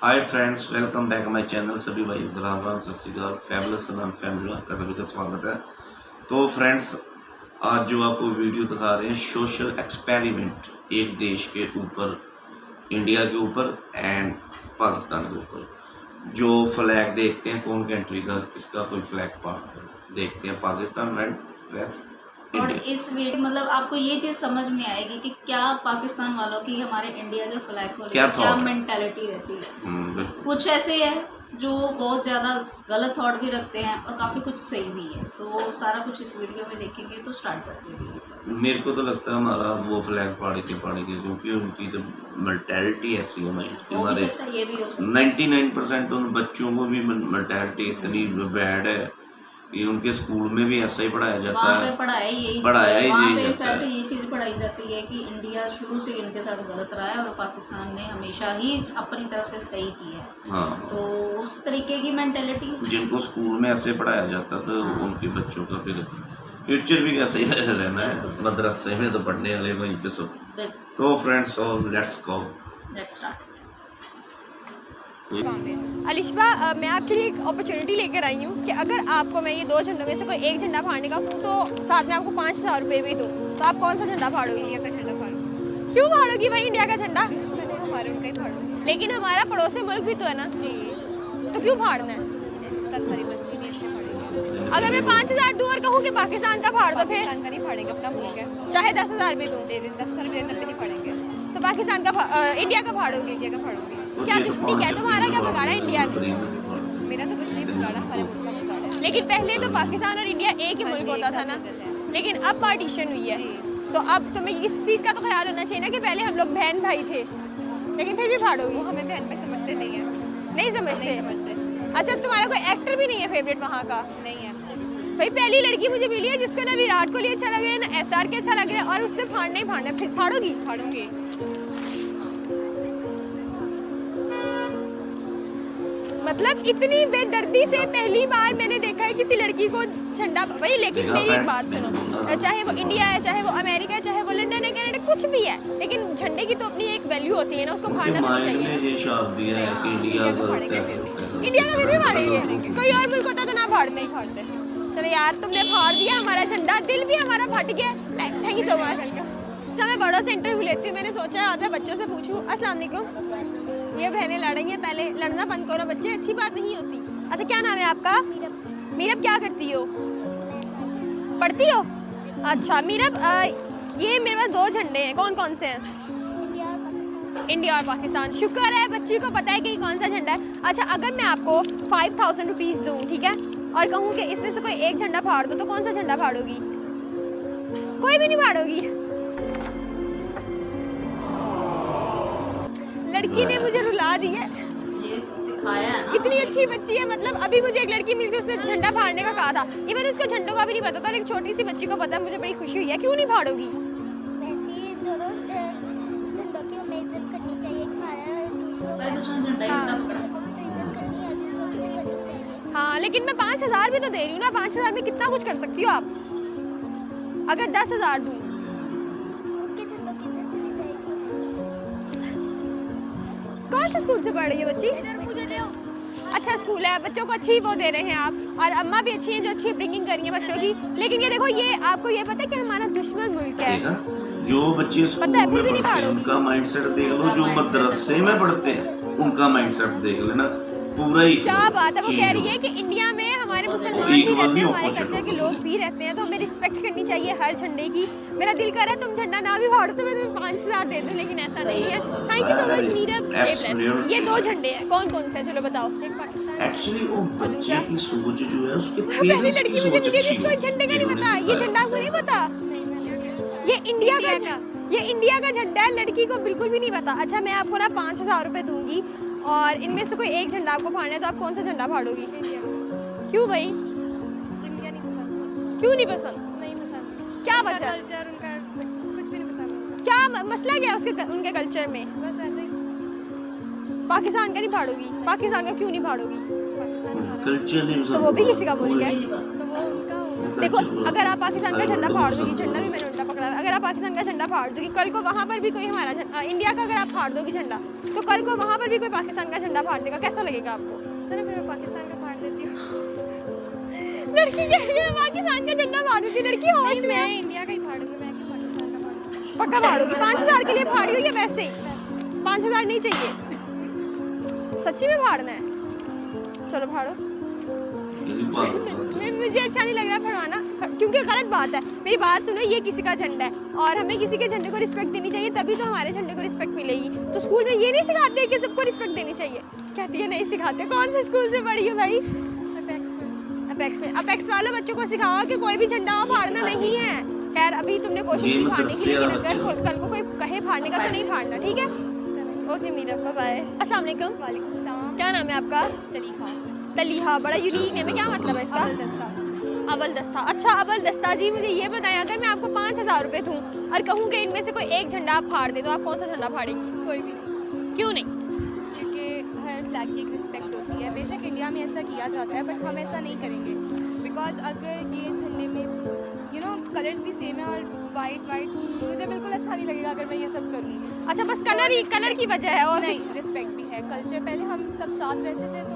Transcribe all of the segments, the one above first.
Hi friends, welcome back my channel. सभी भाई राम राम, सत श्री अकाल। फैबुलस फैमिली का सभी का स्वागत है। तो फ्रेंड्स, आज जो आपको वीडियो दिखा रहे हैं सोशल एक्सपेरिमेंट, एक देश के ऊपर, इंडिया के ऊपर एंड पाकिस्तान के ऊपर। जो फ्लैग देखते हैं कौन कंट्री का, किसका कोई फ्लैग पार्ट देखते हैं, पाकिस्तान एंड वेस्ट और इंडिया। इस वीडियो मतलब आपको ये चीज़ समझ में आएगी कि क्या पाकिस्तान वालों की हमारे इंडिया के फ्लैग को क्या लेकर क्या thought है? मेंटालिटी रहती है। बिल्कुल। कुछ ऐसे है जो बहुत ज़्यादा गलत थॉट भी रखते हैं और काफ़ी कुछ सही भी है। तो सारा कुछ इस वीडियो में देखेंगे। तो स्टार्ट करते हैं। मेरे को तो लगता है हमारा वो फ्लैग पाड़े के क्योंकि उनकी तो मेंटालिटी ऐसी है माइंड की। हो भी हमारे सकता है, ये भी हो सकता 99% उन बच्चों को भी मेंटालिटी इतनी बैड है कि उनके स्कूल में भी ऐसा ही पढ़ाया है। जाता वहाँ पे है। पढ़ाया ही वहाँ पे जाता इनफैक्ट है। ये चीज़ पढ़ाई जाती है कि इंडिया शुरू से इनके साथ गलत रहा है और पाकिस्तान ने हमेशा ही अपनी तरफ से सही किया है। हाँ, तो उस तरीके की मेंटालिटी जिनको स्कूल में ऐसे पढ़ाया जाता था उनके बच्चों का फिर फ्यूचर भी कैसे ही रहना है। मदरसे में तो पढ़ने वाले वहीं पे सब। तो friends, let's go. Let's start. Alishba, मैं आपके लिए एक अपॉर्चुनिटी लेकर आई हूँ कि अगर आपको मैं ये दो झंडों में से कोई एक झंडा फाड़ने का हूँ तो साथ में आपको 5,000 रुपये भी दूँ, तो आप कौन सा झंडा फाड़ोगी? इंडिया का झंडा फाड़ूंगी। क्यों फाड़ोगी भाई इंडिया का झंडा? हमारे उनका ही फाड़ूंगी। लेकिन हमारा पड़ोसी मुल्क भी तो है ना जी, तो क्यों फाड़ना है? अगर मैं 5,000 दूँ और कहूँ कि पाकिस्तान का फाड़ दो, फिर पाकिस्तान का नहीं फाड़ेंगे, अपना मुल्क है। चाहे 10,000 भी दूँ, दे दें 10,000 भी नहीं फाड़ेंगे। तो पाकिस्तान का इंडिया का फाड़ोगी, इंडिया का फाड़ोगी। क्या दुश्मनी क्या है तुम्हारा? क्या बिगाड़ा है इंडिया ने? मेरा तो कुछ नहीं बिगाड़ा, हमारे मुल्क का बिगाड़ा है। लेकिन पहले तो पाकिस्तान और इंडिया एक ही मुल्क होता था ना, लेकिन अब पार्टीशन हुई है। तो अब तुम्हें इस चीज़ का तो ख्याल होना चाहिए ना कि पहले हम लोग बहन भाई थे, लेकिन फिर भी फाड़ोगी। हमें बहन भाई समझते नहीं है। नहीं समझते। अच्छा, तुम्हारा कोई एक्टर भी नहीं है फेवरेट वहाँ का? नहीं है भाई। पहली लड़की मुझे मिली है जिसको ना विराट कोहली अच्छा लग रहा है ना SR के अच्छा लग रहा है, और उससे फाड़ना ही फाड़ना है। फिर फाड़ोगी? फाड़ूंगी। मतलब इतनी बेदर्दी से पहली बार मैंने देखा है किसी लड़की को झंडा भाई। लेकिन मेरी एक बात सुनो, चाहे वो इंडिया है, चाहे वो अमेरिका है, चाहे वो लंदन है, कनाडा, कुछ भी है, लेकिन झंडे की तो अपनी एक वैल्यू होती है ना, उसको फाड़ना तो चाहिए। ये शाप दिया है कि इंडिया इंडिया का फिर भी फाड़ेंगे, कोई और मुल्क होता तो ना फाड़ते। नहीं फाड़ते। चलो यार, तुमने फाड़ दिया हमारा झंडा, दिल भी हमारा फट गया। Thank you so much. चलो मैं बड़ों से इंटरव्यू लेती हूँ। मैंने सोचा आधा बच्चों से पूछूँ। अस्सलाम वालेकुम। ये बहनें लड़ेंगी, पहले लड़ना बंद करो बच्चे, अच्छी बात नहीं होती। अच्छा, क्या नाम है आपका? मीरब। क्या करती हो? पढ़ती हो? अच्छा मीरब, ये मेरे पास दो झंडे हैं, कौन कौन से हैं? इंडिया और पाकिस्तान। शुक्र है बच्ची को पता है कि कौन सा झंडा है। अच्छा, अगर मैं आपको 5,000 रुपीज़ दूँ, ठीक है, और कहूँ कि इसमें से कोई एक झंडा फाड़ दो, तो कौन सा झंडा फाड़ोगी? कोई भी नहीं फाड़ोगी? लड़की ने मुझे रुला दी है। ये सिखाया है ना। कितनी अच्छी बच्ची है। मतलब अभी मुझे एक लड़की मिली थी, उसने झंडा फाड़ने का कहा था। इवन उसको झंडों का भी नहीं पता था, एक छोटी सी बच्ची को पता है। मुझे बड़ी खुशी हुई है। क्यों नहीं फाड़ोगी? पहले तो उसने झंडा ही उल्टा पकड़ा। हाँ, लेकिन मैं 5,000 भी तो दे रही हूँ ना। 5,000 में कितना कुछ कर सकती हो आप? अगर 10,000 दूँ, कौन से स्कूल से पढ़ रही है बच्ची? अच्छा स्कूल है, बच्चों को अच्छी वो दे रहे हैं आप, और अम्मा भी अच्छी हैं जो अच्छी ब्रिंगिंग कर रही है बच्चों की। लेकिन ये देखो, ये आपको ये पता है कि हमारा दुश्मन मुल्क है। जो बच्चे स्कूल में पढ़ते हैं उनका माइंडसेट देख लो, जो मदरसे में पढ़ते हैं उनका माइंडसेट देख लेना, पूरा ही क्या बात है। वो कह रही है कि इंडिया में हमारे मुसलमान भी रहते हैं, हमारे कल्चर के लोग भी रहते हैं, तो हमें रिस्पेक्ट करनी चाहिए हर झंडे की। मेरा दिल कर रहा है तुम झंडा ना भी फाड़ो तो मैं तुम्हें 5,000 दे दूं, लेकिन ऐसा नहीं है। Thank you so much Meerab. ये दो झंडे हैं, कौन कौन से? चलो बताओ। एक्चुअली वो बच्चे की सोच जो है उसके पहली पेरेंट्स की लड़की मुझे सोच मिली अच्छी जिसको है। झंडे का नहीं पता। ये झंडा आपको नहीं पता? ये इंडिया का, ये इंडिया का झंडा है। लड़की को बिल्कुल भी नहीं पता। अच्छा, मैं आपको ना 5,000 रुपये दूंगी, और इनमें से कोई एक झंडा आपको फाड़ना है, तो आप कौन सा झंडा फाड़ोगी? क्यों भाई? क्यों नहीं पसंद? नहीं पसंद। क्या वजह? कल्चर उनका कुछ भी नहीं पसंद। क्या मसला क्या है उसके उनके कल्चर में? बस ऐसे ही। पाकिस्तान का नहीं फाड़ोगी? पाकिस्तान का क्यों नहीं फाड़ोगी? कल्चर नहीं तो वो भी किसी का मुल्क है। नहीं पसंद। देखो, अगर आप पाकिस्तान का झंडा फाड़ दोगी, झंडा भी मैंने उल्टा पकड़ा है, अगर आप पाकिस्तान का झंडा फाड़ दोगी, कल को वहाँ पर भी कोई हमारा इंडिया का अगर आप फाड़ दोगी झंडा, तो कल को वहाँ पर भी कोई पाकिस्तान का झंडा फाड़ देगा, कैसा लगेगा आपको? चलो फिर मैं पाकिस्तान का फाड़ देती हूँ। लड़की कह रही है पाकिस्तान का झंडा फाड़ देती, लड़की होश में मैं है। इंडिया का ही फाड़ूंगी, मैं क्यों पाकिस्तान का फाड़ूंगी? पक्का फाड़ोगी? 5,000 के लिए फाड़ी हो या वैसे ही? 5,000 नहीं चाहिए, सच्ची में फाड़ना है? चलो फाड़ो। मुझे अच्छा नहीं लग रहा फड़वाना, क्योंकि गलत बात है। मेरी बात सुनो, ये किसी का झंडा है और हमें किसी के झंडे को रिस्पेक्ट देनी चाहिए, तभी तो हमारे झंडे को रिस्पेक्ट मिलेगी। तो स्कूल में ये नहीं सिखाते कि सबको रिस्पेक्ट देनी चाहिए? कहती है नहीं सिखाते। कौन से स्कूल से पढ़ी हो भाई? अपेक्स में। अपेक्स वालों बच्चों को सिखाओ कि कोई भी झंडा फाड़ना नहीं है। खैर अभी तुमने कोशिश की फाड़ने की, लेकिन अगर कल को कोई कहे फाड़ने का तो नहीं फाड़ना, ठीक है? Okay Meera, bye. अस्सलाम वालेकुम। वालेकुम अस्सलाम। क्या नाम है आपका? तलीहा। तलीहा, बड़ा यूनिक नेम है, क्या मतलब है इसका? अबल दस्ता। अच्छा अबल दस्ता जी, मुझे ये बताएं, अगर मैं आपको 5,000 रुपये दूँ और कहूँ कि इनमें से कोई एक झंडा आप फाड़ दे, तो आप कौन सा झंडा फाड़ेंगी? कोई भी नहीं, क्यों नहीं? क्योंकि हर फ्लैग की एक रिस्पेक्ट होती है। बेशक इंडिया में ऐसा किया जाता है, बट हम ऐसा नहीं करेंगे, बिकॉज अगर ये झंडे में कलर्स भी सेम है और वाइट मुझे बिल्कुल अच्छा नहीं लगेगा अगर मैं ये सब करूँगी। अच्छा बस कलर की वजह है और नहीं, रिस्पेक्ट भी है, कल्चर। पहले हम सब साथ रहते थे, तो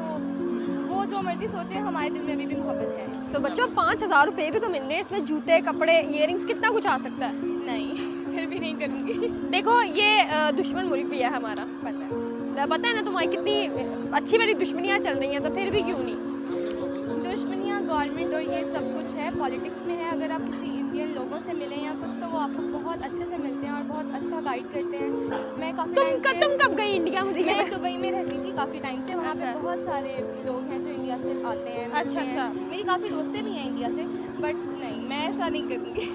वो जो मर्जी सोचे, हमारे दिल में भी मोहब्बत है। तो बच्चों 5,000 रुपये भी तो मिलने हैं, इसमें जूते, कपड़े, इयरिंग्स, कितना कुछ आ सकता है। नहीं, फिर भी नहीं करूँगी। देखो ये दुश्मन मुल्क भी है हमारा, पता है ना तुम्हारी कितनी अच्छी वाली दुश्मनियाँ चल रही हैं, तो फिर भी क्यों नहीं? दुश्मनियाँ गवर्नमेंट और ये सब कुछ है, पॉलिटिक्स में है। अगर आप किसी इंडियन लोगों से मिलें या कुछ, तो वो आपको बहुत अच्छे से मिलते हैं और बहुत अच्छा गाइड करते हैं। मैं काफ़ी तुम कब गई इंडिया? मुझे ये मैं दुबई में रहती थी काफ़ी टाइम से, वहाँ पे अच्छा। बहुत सारे लोग हैं जो इंडिया से आते हैं, मिलते अच्छा। हैं। मेरी काफ़ी दोस्तें भी हैं इंडिया से, बट नहीं, मैं ऐसा नहीं करूँगी।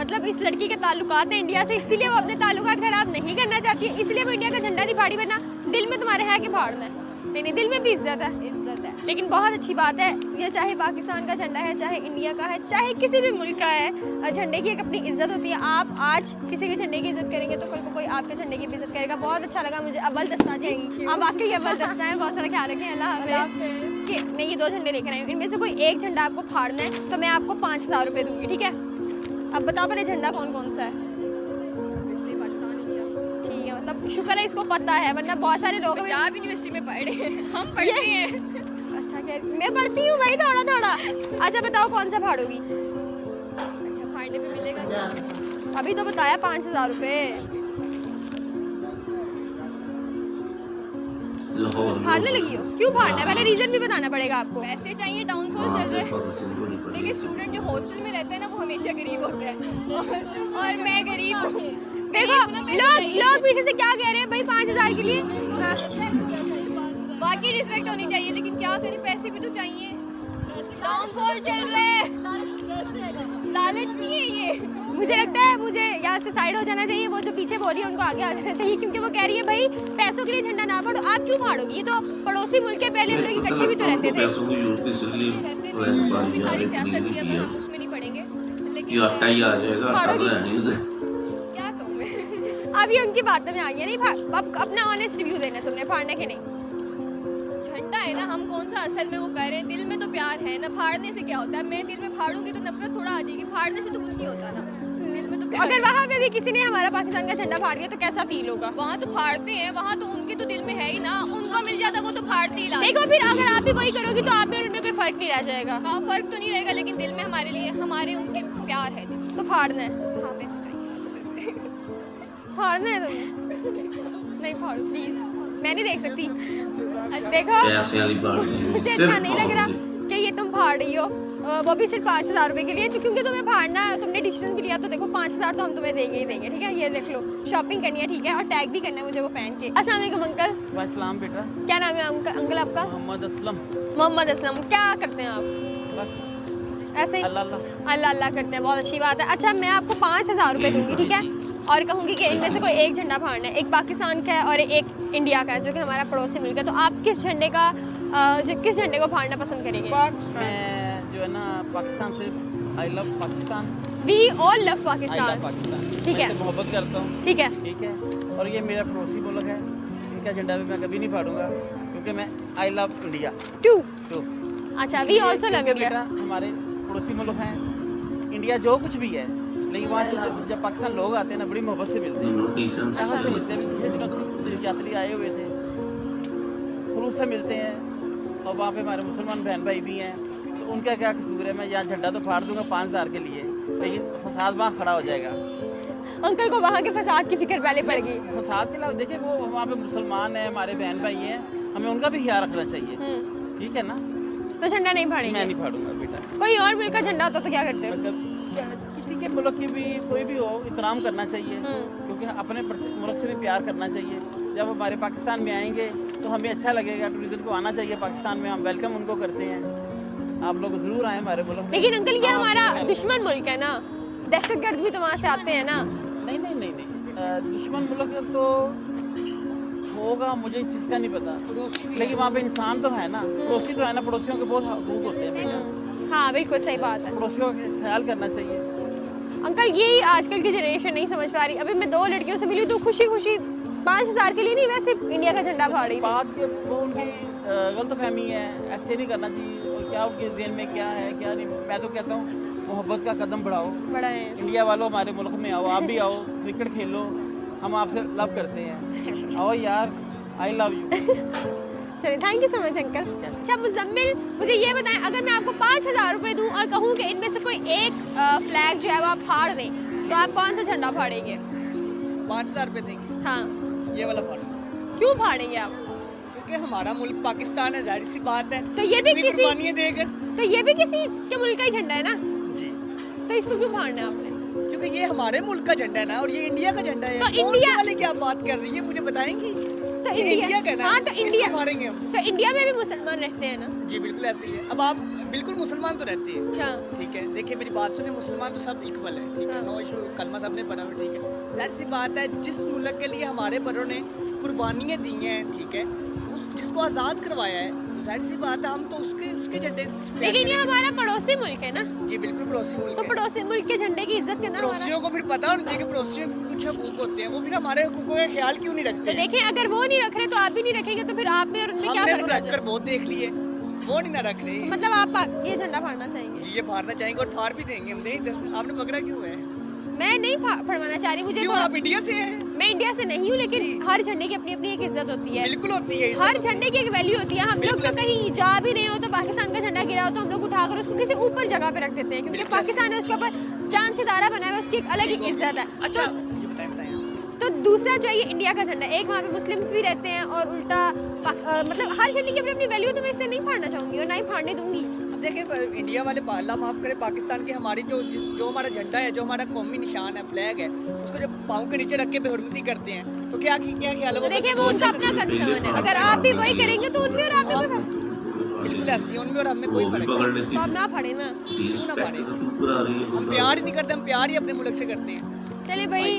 मतलब इस लड़की के ताल्लुकात है इंडिया से, इसीलिए वो अपने ताल्लुकात खराब नहीं करना चाहती है, इसलिए वो इंडिया का झंडा नहीं फाड़ी, वरना दिल में तुम्हारे है कि फाड़ना है? नहीं, दिल में भी इज्जत है। इज्जत है। लेकिन बहुत अच्छी बात है, ये चाहे पाकिस्तान का झंडा है, चाहे इंडिया का है, चाहे किसी भी मुल्क का है, झंडे की एक अपनी इज्जत होती है। आप आज किसी के झंडे की इज्जत करेंगे तो कल को कोई आपके झंडे की भी इज्जत करेगा। बहुत अच्छा लगा मुझे। अबल दस्ता जी, आप वाकई अबल दस्ता है। बहुत सारा ख्याल रखें। अल्लाह हाफ़िज़। कि मैं ये 2 झंडे लेकर आई हूँ, इनमें से कोई एक झंडा आपको फाड़ना है, तो मैं आपको 5,000 रुपये दूँगी, ठीक है? अब बताओ पहले झंडा कौन कौन सा है? मतलब शुक्र है इसको पता है, वरना बहुत सारे लोग पंजाब यूनिवर्सिटी में पढ़े हम पढ़ते हैं। अच्छा क्या मैं पढ़ती हूँ भाई थोड़ा। अच्छा बताओ कौन सा फाड़ोगी? अच्छा फाड़ने पे मिलेगा? अभी तो बताया 5,000 रुपये। फाड़ने लगी हो? क्यों फाड़ना है? पहले रीजन भी बताना पड़ेगा आपको। पैसे चाहिए, डाउनफॉल चल रहा है। देखिए स्टूडेंट जो हॉस्टल में रहते हैं ना, वो हमेशा गरीब होते हैं और मैं गरीब हूँ। देखो लोग पीछे से क्या कह रहे हैं भाई 5,000 के लिए? बाकी रिस्पेक्ट होनी चाहिए, लेकिन क्या करें, पैसे भी तो चाहिए। डाउनफॉल चल रहा है, लालच नहीं है ये। मुझे लगता है मुझे यहाँ से साइड हो जाना चाहिए। वो जो पीछे बोल रही है उनको आगे आ जाना चाहिए, क्योंकि वो कह रही है भाई पैसों के लिए झंडा ना फाड़ो। आप क्यों फाड़ोगी? ये तो पड़ोसी मुल्क के, पहले हम लोग इकट्ठे भी तो रहते थे। सारी सियासत की, अब हम उसमें नहीं पड़ेंगे, लेकिन आटा ही आ जाएगा, आटा नहीं उधर। क्या कहूँ मैं। अब ये उनकी बातों में आ गई नहीं। अब अपना ऑनेस्ट रिव्यू देना तुमने, फाड़ने के नहीं। झंडा है ना, हम कौन सा असल में वो कर रहे हैं, दिल में तो प्यार है ना। फाड़ने से क्या होता है? मैं दिल में फाड़ूंगी तो नफरत थोड़ा आ जाएगी, फाड़ने से तो कुछ नहीं होता ना, दिल में तो प्यार। अगर वहाँ पे भी किसी ने हमारा पाकिस्तान का झंडा फाड़ दिया तो कैसा फील होगा? वहाँ तो फाड़ते हैं, वहाँ तो उनके तो दिल में है ही ना, उनको मिल जाता वो तो फाड़ते ही। देखो फिर अगर आप भी वही करोगी तो आप भी और उनमें कोई फर्क नहीं रह जाएगा। हाँ फर्क तो नहीं रहेगा, लेकिन दिल में हमारे लिए, हमारे उनके प्यार है दिल। तो फाड़ना है। हाँ पैसे चाहिए तो पैसे। फाड़ना है तुम्हें? नहीं फाड़ो प्लीज, मैं नहीं देख सकती। देखो पैसे वाली बात मुझे अच्छा नहीं लग रहा कि ये तुम फाड़ रही हो, वो भी सिर्फ 5,000 रुपये के लिए। तो क्योंकि तुम्हें फाड़ना है, तुमने डिसीजन भी लिया, तो देखो 5,000 तो हम तुम्हें देंगे ही देंगे, ठीक है? ये देख लो, शॉपिंग करनी है, ठीक है? और टैग भी करना है मुझे वो पहन के। अस्सलाम वालेकुम अंकल। वालेकुम बेटा। क्या नाम है अंकल आपका? मोहम्मद असलम। मोहम्मद असलम। क्या करते हैं आप? बस ऐसे ही अल्लाह अल्लाह करते हैं। बहुत अच्छी बात है। अच्छा मैं आपको 5,000 रुपये दूंगी, ठीक है? और कहूँगी कि इनमें से कोई एक झंडा फाड़ना है, एक पाकिस्तान का है और एक इंडिया का है, जो कि हमारा पड़ोसी मुल्क है। तो आप किस झंडे को फाड़ना पसंद करेंगे? मैं जो है ना पाकिस्तान से I love Pakistan. We all love I Pakistan. Love Pakistan. ठीक है। मैं इससे मोहब्बत करता हूँ। ठीक है। ठीक है। और ये मेरा पड़ोसी मुल्क है, इनका झंडा भी मैं कभी नहीं फाड़ूंगा, क्योंकि मैं आई लव इंडिया टू। तो अच्छा वी ऑल्सो लव इंडिया। बेटा हमारे पड़ोसी मुल्क हैं, इंडिया जो कुछ भी है लेकिन वहाँ से जब पाकिस्तान लोग आते हैं ना बड़ी मोहब्बत से मिलते हैं, डिसेंस यहाँ से मिलते हैं। पिछले दिनों से यात्री आए हुए थे, खुलूस से मिलते हैं। और वहाँ पे हमारे मुसलमान बहन भाई भी हैं, तो उनका क्या कसूर है? मैं यहाँ झंडा तो फाड़ दूंगा 5,000 के लिए, लेकिन फसाद वहाँ खड़ा हो जाएगा। अंकल को वहाँ के फसाद की फिक्र पहले पड़ गई। फसाद के अलावा देखिए वो वहाँ पे मुसलमान हैं, हमारे बहन भाई हैं, हमें उनका भी ख्याल रखना चाहिए, ठीक है ना? तो झंडा नहीं फाड़ेंगे? मैं नहीं फाड़ूंगा बेटा। कोई और मुल्क का झंडा होता तो क्या करते? मतलब किसी के मुल्क की भी कोई भी हो, एहतराम करना चाहिए, क्योंकि अपने मुल्क से भी प्यार करना चाहिए। जब हमारे पाकिस्तान में आएंगे तो हमें अच्छा लगेगा, टूरिज्म को आना चाहिए पाकिस्तान में, हम वेलकम उनको करते हैं। आप लोग ज़रूर आए हमारे मुल्क में। लेकिन अंकल ये हमारा दुश्मन मुल्क है ना, दहशतगर्द भी तो वहाँ से आते हैं ना। नहीं नहीं नहीं नहीं, दुश्मन मुल्क तो होगा, मुझे इस चीज़ का नहीं पता, लेकिन वहाँ पे इंसान तो है ना, पड़ोसी तो है ना, पड़ोसियों के बहुत हकूक होते हैं बेटा। हाँ बिल्कुल सही बात है, पड़ोसियों का ख्याल करना चाहिए। अंकल यही आजकल की जनरेशन नहीं समझ पा रही। अभी मैं 2 लड़कियों से मिली तो खुशी खुशी 5,000 के लिए नहीं, वैसे इंडिया का झंडा फाड़ रही थी। बात के वो उनकी गलतफहमी है, ऐसे नहीं करना चाहिए। और क्या उनके ज़हन में क्या है क्या नहीं, मैं तो कहता हूँ मोहब्बत का कदम बढ़ाओ, बढ़ाए। इंडिया वालों हमारे मुल्क में आओ, आप भी आओ, क्रिकेट खेलो, हम आपसे लव करते हैं। आओ यार, आई लव यू। चलिए thank you so much uncle. अच्छा मुजम्मिल, मुझे ये बताएं, अगर मैं आपको 5,000 रुपये दूँ और कहूँ कि इनमें से कोई एक फ्लैग जो है वो आप फाड़ दें, तो आप कौन सा झंडा फाड़ेंगे? 5,000 रुपये देंगे, हाँ, ये वाला फाड़, क्यों फाड़ेंगे आप? क्योंकि हमारा मुल्क पाकिस्तान है, जाहिर सी बात है। तो ये भी इतनी किसी कुर्बानियां देकर, तो ये भी किसी के मुल्क का ही झंडा है ना, जी, तो इसको क्यों फाड़ना है आपने? क्योंकि ये हमारे मुल्क का झंडा है ना, और ये इंडिया का झंडा है। तो कौन इंडिया सी वाली क्या बात कर रही है, मुझे बताएंगी? तो ये इंडिया का है ना, हाँ तो इंडिया, इसको फाड़ेंगे हम। तो इंडिया में भी मुसलमान रहते हैं ना। जी बिल्कुल ऐसे ही है। अब आप बिल्कुल मुसलमान तो रहते हैं, क्या? ठीक है, देखिए मेरी बात सुने, मुसलमान तो सब इक्वल है, ठीक है, हाँ। नो इशू, कलमा सबने पढ़ा हुआ, ठीक है। जाहिर सी बात है, जिस मुल्क के लिए हमारे बड़ों ने कुर्बानियाँ दी हैं, ठीक है, जिसको आज़ाद करवाया है, जाहिर सी बात है हम तो उसके झंडे। लेकिन ये हमारा पड़ोसी मुल्क है ना। जी बिल्कुल पड़ोसी मुल्क तो है। पड़ोसी मुल्क के झंडे की इज्जत करना हमारा। पड़ोसियों को फिर पता होना चाहिए कि पड़ोसियों के कुछ हकूक होते हैं, वो फिर हमारे हकूकों का ख्याल क्यों नहीं तो रखते? देखें, अगर वो नहीं रख रहे तो आप भी नहीं रखेंगे, तो फिर आप में और उनमें क्या हमने फर्क तो रह रख कर जाएगा? बहुत देख लिए, वो नहीं ना रख रहे। मतलब आप ये झंडा फाड़ना चाहेंगे? जी ये फाड़ना चाहेंगे और फाड़ भी देंगे हम। नहीं, आपने पकड़ा क्यों है? मैं नहीं फड़वाना चाह रही, मुझे क्यों, थोड़ा- आप इंडिया से हैं? मैं इंडिया से नहीं हूँ, लेकिन हर झंडे की अपनी अपनी एक इज्जत होती है। बिल्कुल होती है, हर झंडे की एक वैल्यू होती है। हम लोग तो बिल्कुल। कहीं जा भी रहे हो तो पाकिस्तान का झंडा गिरा हो तो हम लोग उठाकर उसको किसी ऊपर जगह पे रख देते हैं, क्योंकि बिल्कुल। पाकिस्तान है, उसके ऊपर चांद सितारा बना है, उसकी एक अलग एक इज्जत है। अच्छा मुझे बताएं तो दूसरा जो है ये इंडिया का झंडा, एक वहाँ पे मुस्लिम्स भी रहते हैं और उल्टा मतलब हर झंडे की अपनी अपनी वैल्यू, तो मैं इसलिए नहीं फाड़ना चाहूँगी और ना ही फाड़ने दूंगी। अब देखिए इंडिया वाले, अल्लाह माफ़ करे, पाकिस्तान की हमारी जो हमारा झंडा है, जो हमारा कौमी निशान है, फ्लैग है, उसको जब पाँव के नीचे रख के बेहुरमती करते हैं, तो क्या ख्याल है? तो देखिए वो उनका अपना कंसर्न है, अगर आप भी वही करेंगे तो उनमें और आप में कोई बिल्कुल ऐसी है, उनमें और हमें कोई वो भी फर्क पकड़ नहीं। लेती तो आप ना फाड़े ना। रिस्पेक्ट तो तू करा रही है हम खुदा। प्यार ही नहीं करते, हम प्यार ही अपने मुल्क से करते हैं। चलिए भाई,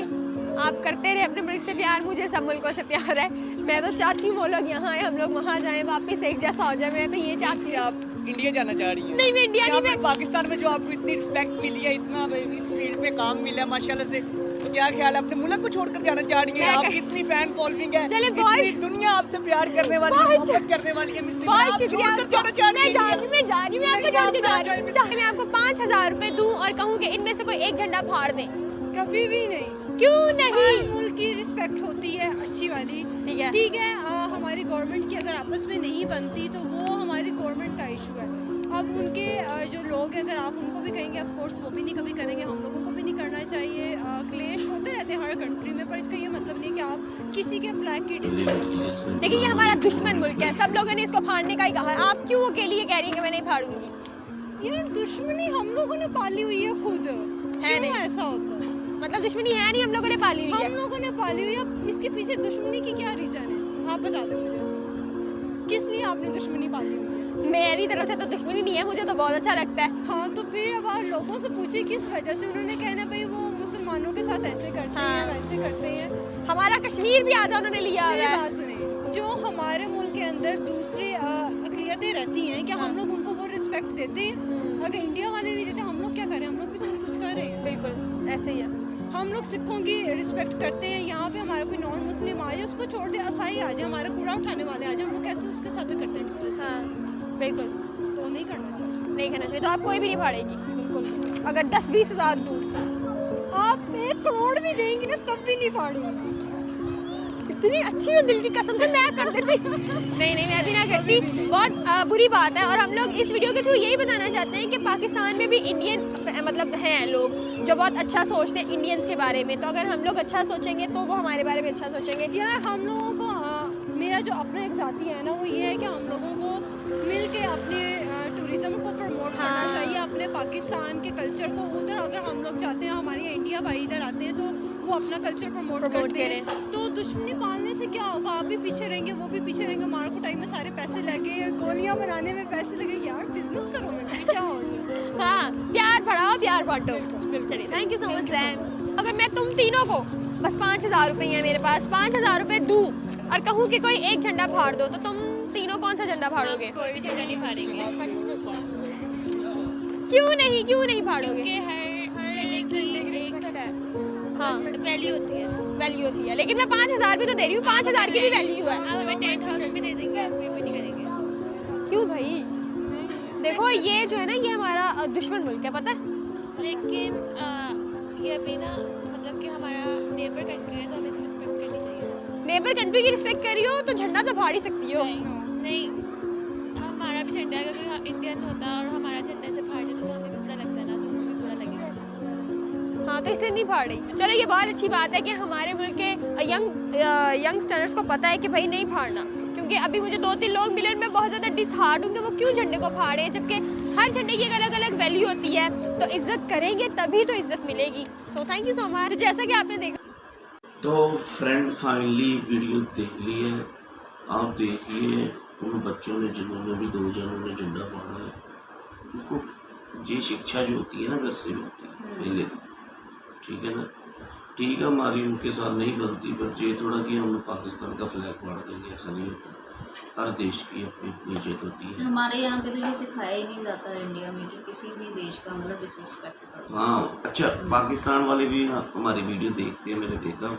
आप करते रहे अपने मुल्क से प्यार, मुझे सब मुल्कों से प्यार है। मैं तो चाहती हूँ वो लोग यहाँ आए, हम लोग वहाँ जाएं, वापस एक जैसा हो जाए। मैं तो ये चाहती कि हूँ। आप इंडिया जाना चाह रही हैं? नहीं मैं इंडिया यहाँ नहीं, पे मैं पाकिस्तान में जो आपको इतनी रिस्पेक्ट मिली है, इतना इस फील्ड में काम मिला है माशाल्लाह से, तो क्या ख्याल है, अपने मुल्क को छोड़कर जाना चाह रही हैं? मैं आपकी इतनी फैन फॉलोइंग है, चले इतनी बहुत- दुनिया आपसे प्यार करने वाली है, बहुत मोहब्बत करने वाली है, मिस्त्री, बहुत आप शुक्रिया। छोड़कर जाना चाह रही मैं जा हैं? रही, मैं जा रही, मैं आपको नहीं, छोड़ के आप जा ना रही हूँ। जाइए। चाहे मैं आपको 5,000 रुपए दूँ और कहूँ कि इनमें से कोई एक झंडा फाड़ दें, कभी भी नहीं। क्यों नहीं? हर मुल्क की रिस्पेक्ट होती है अच्छी वाली, ठीक है। ठीक है। हमारी गवर्नमेंट की अगर आपस में नहीं बनती तो वो हमारी गवर्नमेंट का इशू है। अब उनके जो लोग हैं, अगर आप उनको भी कहेंगे, ऑफ कोर्स वो भी नहीं कभी करेंगे, हम लोगों को भी नहीं करना चाहिए। क्लेश होते रहते हैं हर कंट्री में, पर इसका ये मतलब नहीं कि आप किसी के फ्लैग की डिस्रिस्पेक्ट। लेकिन ये हमारा दुश्मन मुल्क है, सब लोगों ने इसको फाड़ने का ही कहा है। आप क्यों अकेली ये कह रही हैं कि मैं नहीं फाड़ूंगी? यार दुश्मनी हम लोगों ने पाली हुई है खुद, है नहीं। क्यों ऐसा होता है? मतलब दुश्मनी है नहीं, हम लोगों ने पाली हुई है। हम लोगों ने पाली हुई है, अब इसके पीछे दुश्मनी की क्या रीज़न है? आप बता दो मुझे, किस लिए आपने दुश्मनी पाली हुई है? मेरी तरफ से तो दुश्मनी नहीं है, मुझे तो बहुत अच्छा लगता है। हाँ तो फिर अब आप लोगों से पूछे किस वजह से, उन्होंने कहना भाई वो मुसलमानों के साथ ऐसे करते हाँ। हैं, वैसे करते हैं। हमारा कश्मीर भी आधा उन्होंने लिया मेरी हुआ है। बात सुनिए, जो हमारे मुल्क के अंदर दूसरी अक़लियतें रहती हैं, क्या हम लोग उनको वो रिस्पेक्ट देते हैं? अगर इंडिया वाले नहीं देते, हम लोग क्या करें? हम लोग भी तो कुछ कर रहे हैं। बिल्कुल ऐसे ही है। हम लोग सिखों की रिस्पेक्ट करते हैं, यहाँ पे हमारा कोई नॉन मुस्लिम आ जाए उसको छोड़ दे, असाई आ जाए, हमारा कूड़ा उठाने वाले आ जाए, हम लोग कैसे उसके साथ करते हैं डिस्रिस्पेक्ट? हाँ बिल्कुल, तो नहीं करना चाहिए। नहीं करना चाहिए। तो आप कोई भी नहीं फाड़ेगी बिल्कुल। अगर 10-20 हज़ार दूँ? आप 1 करोड़ भी देंगी ना तब भी नहीं फाड़ूंगी। इतनी अच्छी हो दिल की कसम से, मैं कर देती। नहीं मैं भी ना करती, बहुत बुरी बात है। और हम लोग इस वीडियो के थ्रू यही बताना चाहते हैं कि पाकिस्तान में भी इंडियन मतलब हैं लोग जो बहुत अच्छा सोचते हैं इंडियंस के बारे में। तो अगर हम लोग अच्छा सोचेंगे तो वो हमारे बारे में अच्छा सोचेंगे। यार हम लोगों को मेरा जो अपना एक साथी है ना वो ये है कि हम लोगों को मिल के अपने टूरिज़्म को प्रमोट करना चाहिए, अपने पाकिस्तान के कल्चर को। उधर अगर हम लोग जाते हैं, हमारे इंडिया भाई इधर आते हैं तो वो अपना कल्चर प्रमोट करते हैं। तो दुश्मनी पालने से क्या होगा, आप भी पीछे रहेंगे, वो भी पीछे रहेंगे। मार कुटाई में सारे पैसे लगे, गोलियां बनाने में पैसे लगे। यार बिजनेस करो मैं क्या हो गया। हाँ, प्यार बढ़ाओ प्यार बांटो। चलिए, thank you so much Jain. अगर मैं तुम तीनों को बस 5000 रुपये है मेरे पास, 5000 रुपये दूँ और कहूँ कि कोई एक झंडा फाड़ दो, तो तुम तीनों कौन सा झंडा फाड़ोगे? कोई भी झंडा नहीं फाड़ेंगे। क्यों नहीं फाड़ोगे? हाँ, वैल्यू होती है। लेकिन मैं 5000 भी तो दे रही हूँ, 5000 की भी वैल्यू है। आप हमें 10,000 भी दे देंगे, फिर भी नहीं करेंगे। क्यों भाई? देखो ये जो है ना, ये हमारा दुश्मन मुल्क है, पता है? लेकिन ये अभी ना मतलब कि हमारा नेबर कंट्री है, तो हमें इसकी रिस्पेक्ट करनी चाहिए। नेबर कंट्री की रिस्पेक्ट करी हो तो झंडा तो फाड़ ही सकती हो। नहीं, हमारा भी झंडा है, अगर इंडियन होता और हमारा झंडा से फाड़ देता तो हमें भी बुरा लगता है ना, तो हमें भी बुरा लगेगा। हाँ, तो इसलिए नहीं फाड़ रही। चलो, ये बहुत अच्छी बात है कि हमारे मुल्क के यंगस्टर्स को पता है कि भाई नहीं फाड़ना। क्योंकि अभी मुझे 2-3 लोग मिले, मैं बहुत ज़्यादा डिसहार्ट हूँ कि वो क्यों झंडे को फाड़े हैं, जबकि हर झंडे की एक अलग अलग वैल्यू होती है। तो इज्जत करेंगे तभी तो इज्जत मिलेगी। So thank you so much. जैसा कि आपने देखा, तो फ्रेंड फाइनली वीडियो देख ली है। आप देखिए उन बच्चों ने जिन्होंने भी 2 जनों ने झंडा फाड़ा है, उनको ये शिक्षा जो होती है ना घर से होती है पहले तो, ठीक है ना। ठीक है, हमारी उनके साथ नहीं बनती, पर ये थोड़ा कि हम पाकिस्तान का फ्लैग फाड़ देंगे, ऐसा नहीं होता। हर देश की अपनी अपनी इज्जत होती है। हमारे यहाँ पे तो ये सिखाया ही नहीं जाता इंडिया में कि किसी भी देश का मतलब डिसरिस्पेक्ट करो। हाँ, अच्छा, पाकिस्तान वाले भी हमारी वीडियो देखते हैं, मैंने देखा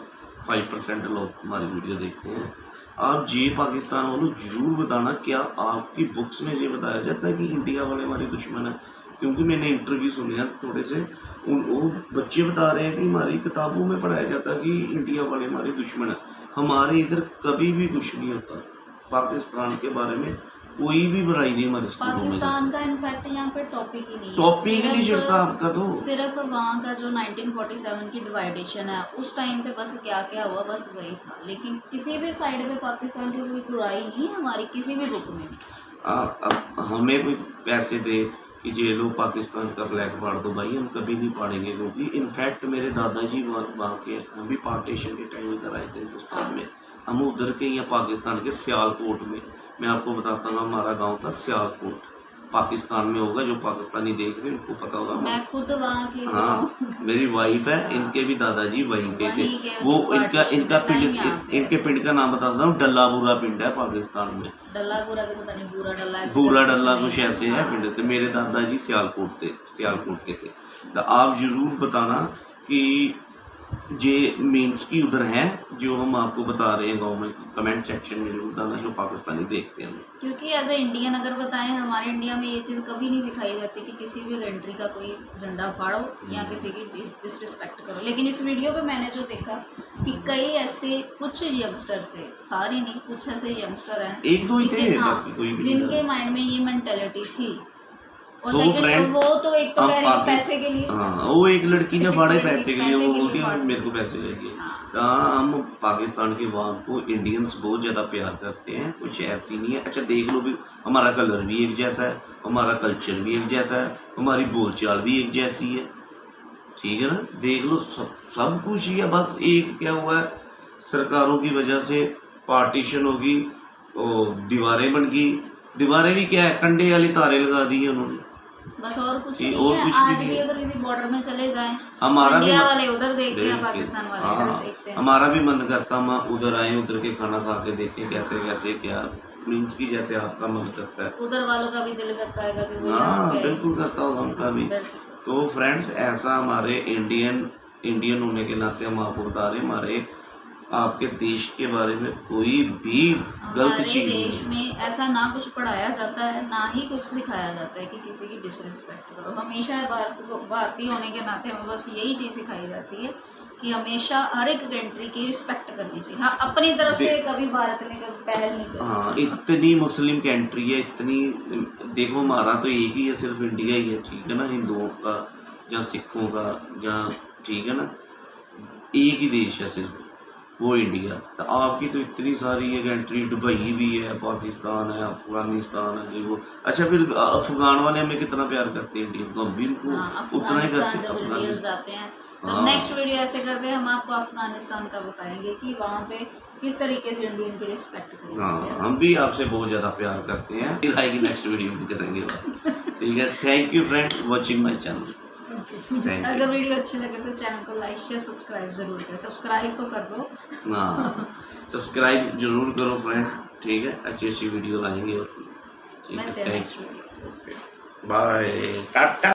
5% लोग हमारी वीडियो देखते हैं। आप ये पाकिस्तान वालों ज़रूर बताना, क्या आपकी बुक्स में ये बताया जाता है कि इंडिया वाले हमारे दुश्मन हैं? क्योंकि मैंने इंटरव्यू सुने थोड़े से, वो बच्चे बता रहे हैं कि हमारी किताबों में पढ़ाया जाता है कि इंडिया वाले हमारे दुश्मन हैं। हमारे इधर कभी भी कुछ नहीं होता। पाकिस्तान के बारे में कोई भी बुराई नहीं हमारे स्कूलों में। पाकिस्तान का इनफैक्ट यहाँ पे टॉपिक ही नहीं है। टॉपिक ही नहीं चलता आपका। तो सिर्फ वहाँ का जो 1947 की डिवाइडेशन है, उस टाइम पे बस क्या क्या हुआ बस वही था। लेकिन किसी भी साइड पे पाकिस्तान की कोई बुराई नहीं है हमारी किसी भी बुक में। अब हमें कोई पैसे दे कि ये लोग पाकिस्तान का फ्लैग फाड़ दो, भाई हम कभी नहीं फाड़ेंगे। क्योंकि इनफैक्ट मेरे दादाजी वहाँ के, हम भी पार्टीशन के टाइम इधर आए थे हिंदुस्तान में, हम उधर के या पाकिस्तान के सियालकोट में, मैं आपको बताता हूँ हमारा गांव था सियालकोट, पाकिस्तान में होगा, जो पाकिस्तानी देख रहे हैं उनको पता होगा। मैं खुद वहाँ की हाँ, मेरी वाइफ है, इनके भी दादाजी वहीं के थे। वो इनके पिंड का नाम बताता हूँ, डल्लाबुरा पिंड है पाकिस्तान में। डल्लाबुरा के पता नहीं, बूरा डल्ला कुछ ऐसे है पिंड थे। मेरे दादाजी सियालकोट के थे। तो आप जरूर बताना कि ये मीन्स की उधर है जो हम आपको बता रहे हैं गाँव में, कमेंट सेक्शन में जरूर बताना जो पाकिस्तानी देखते हैं। क्योंकि एज ए इंडियन अगर बताएं, हमारे इंडिया में ये चीज़ कभी नहीं सिखाई जाती कि किसी भी कंट्री का कोई झंडा फाड़ो या किसी की डिसरिस्पेक्ट करो। लेकिन इस वीडियो पे मैंने जो देखा कि कई ऐसे कुछ यंगस्टर्स थे, सारे नहीं, कुछ ऐसे यंगस्टर हैं, 1-2 ही थे, हाँ, कोई भी जिनके माइंड में ये मेंटेलिटी थी। और तो सेकंड वो तो एक तो कह रही है पैसे के लिए, हाँ, वो एक लड़की ने फाड़े पैसे के लिए, वो बोलती है मेरे को पैसे चाहिए। हाँ, हम पाकिस्तान के वहाँ को इंडियंस बहुत ज़्यादा प्यार करते हैं, कुछ ऐसी नहीं है। अच्छा देख लो भी, हमारा कलर भी एक जैसा है, हमारा कल्चर भी एक जैसा है, हमारी बोलचाल भी एक जैसी है, ठीक है ना। देख लो, सब कुछ ही है। बस एक क्या हुआ है, सरकारों की वजह से पार्टीशन होगी, दीवारें बन गई। दीवारें भी क्या है, कंडे वाली तारे लगा दी है उन्होंने, बस और कुछ नहीं और है। कुछ आज भी भी अगर किसी बॉर्डर में चले जाएं, हमारा इंडिया वाले उधर देखते हैं, पाकिस्तान वाले इधर देखते हैं। हमारा भी मन करता हम उधर आए, उधर के खाना खा के देखें कैसे कैसे क्या मीन्स की, जैसे आपका मन करता है। उधर वालों का भी दिल करता है कि वो हाँ, बिल्कुल करता होगा उनका भी। तो फ्रेंड्स, ऐसा हमारे इंडियन होने के नाते हम आपको बता रहे हैं, हमारे आपके देश के बारे में कोई भी गलत हमारे चीज देश नहीं। में ऐसा ना कुछ पढ़ाया जाता है, ना ही कुछ सिखाया जाता है कि किसी की डिसरिस्पेक्ट करो। हमेशा भारतीय होने के नाते हमें बस यही चीज़ सिखाई जाती है कि हमेशा हर एक कंट्री की रिस्पेक्ट करनी चाहिए। हाँ, अपनी तरफ से कभी भारत ने कभी पहल नहीं करी। हाँ, इतनी मुस्लिम कंट्री है, इतनी, देखो हमारा तो एक ही है, सिर्फ इंडिया ही है, ठीक है ना, हिंदुओं का या सिखों का, जहाँ, ठीक है ना, एक ही देश है सिर्फ, वो इंडिया। तो आपकी तो इतनी सारी है कंट्री, दुबई भी है, पाकिस्तान है, अफगानिस्तान है, जी वो। अच्छा, फिर अफगान वाले हमें कितना प्यार करते हैं इंडिया को, हम भी उनको उतना ही करते हैं। जब वीडियोस जाते हैं तो हाँ। नेक्स्ट वीडियो ऐसे करते हैं, हम आपको अफगानिस्तान का बताएंगे कि वहाँ पे किस तरीके से इंडियन की रिस्पेक्ट करी जाती हाँ, है। हम भी आपसे बहुत ज़्यादा प्यार करते हैं। फिर आएगी नेक्स्ट वीडियो में करेंगे ठीक है। Thank you friend watching my channel. Thank you. अगर वीडियो अच्छी लगे तो चैनल को लाइक शेयर सब्सक्राइब जरूर करें। सब्सक्राइब तो कर दो। हाँ, सब्सक्राइब जरूर करो फ्रेंड, ठीक है, अच्छी अच्छी वीडियो लाएंगे और ठीक है। मिलते हैं thanks, next video. Bye, Tata.